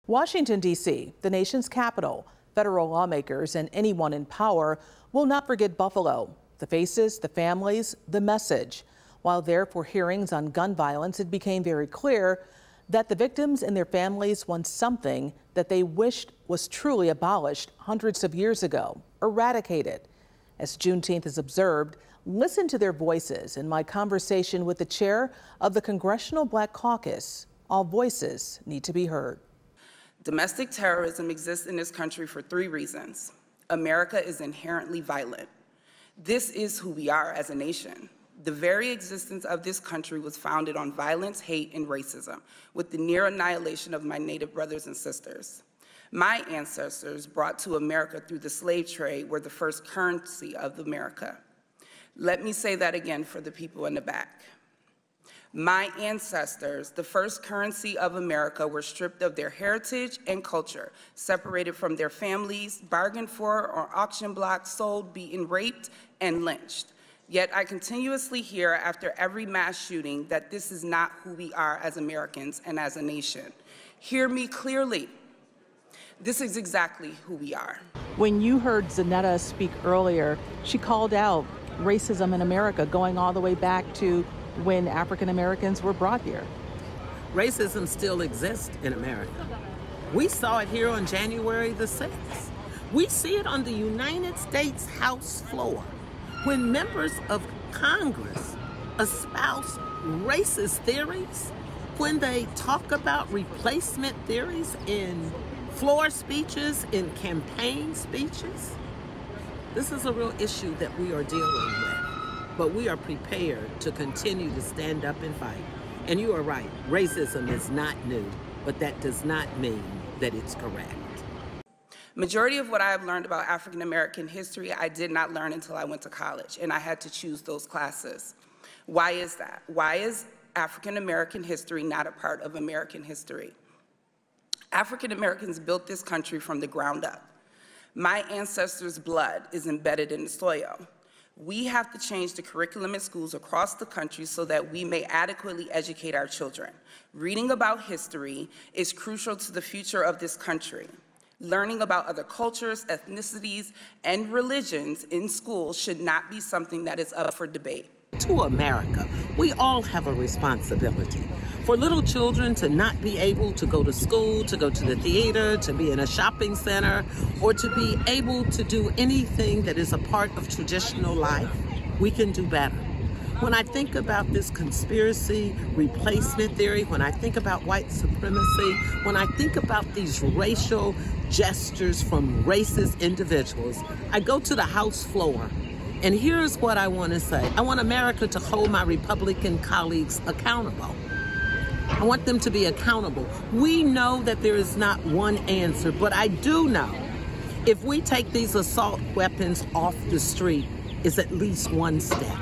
Washington, D.C., the nation's capital, federal lawmakers and anyone in power will not forget Buffalo. The faces, the families, the message. While there for hearings on gun violence, it became very clear that the victims and their families want something that they wished was truly abolished hundreds of years ago, eradicated. As Juneteenth is observed, listen to their voices in my conversation with the chair of the Congressional Black Caucus. All voices need to be heard. Domestic terrorism exists in this country for 3 reasons. America is inherently violent. This is who we are as a nation. The very existence of this country was founded on violence, hate, and racism, with the near annihilation of my Native brothers and sisters. My ancestors, brought to America through the slave trade, were the first currency of America. Let me say that again for the people in the back. My ancestors, the first currency of America, were stripped of their heritage and culture, separated from their families, bargained for on auction blocks, sold, beaten, raped, and lynched. Yet I continuously hear after every mass shooting that this is not who we are as Americans and as a nation. Hear me clearly. This is exactly who we are. When you heard Zanetta speak earlier, she called out racism in America going all the way back to when African Americans were brought here. Racism still exists in America. We saw it here on January the 6th. We see it on the United States House floor when members of Congress espouse racist theories, when they talk about replacement theories in floor speeches, in campaign speeches. This is a real issue that we are dealing with. But we are prepared to continue to stand up and fight. And you are right, racism is not new, but that does not mean that it's correct. Majority of what I have learned about African American history, I did not learn until I went to college, and I had to choose those classes. Why is that? Why is African American history not a part of American history? African Americans built this country from the ground up. My ancestors' blood is embedded in the soil. We have to change the curriculum in schools across the country so that we may adequately educate our children. Reading about history is crucial to the future of this country. Learning about other cultures, ethnicities, and religions in schools should not be something that is up for debate. To America, we all have a responsibility. For little children to not be able to go to school, to go to the theater, to be in a shopping center, or to be able to do anything that is a part of traditional life, we can do better. When I think about this conspiracy replacement theory, when I think about white supremacy, when I think about these racial gestures from racist individuals, I go to the House floor. And here's what I want to say. I want America to hold my Republican colleagues accountable. I want them to be accountable. We know that there is not one answer, but I do know if we take these assault weapons off the street, it's at least one step.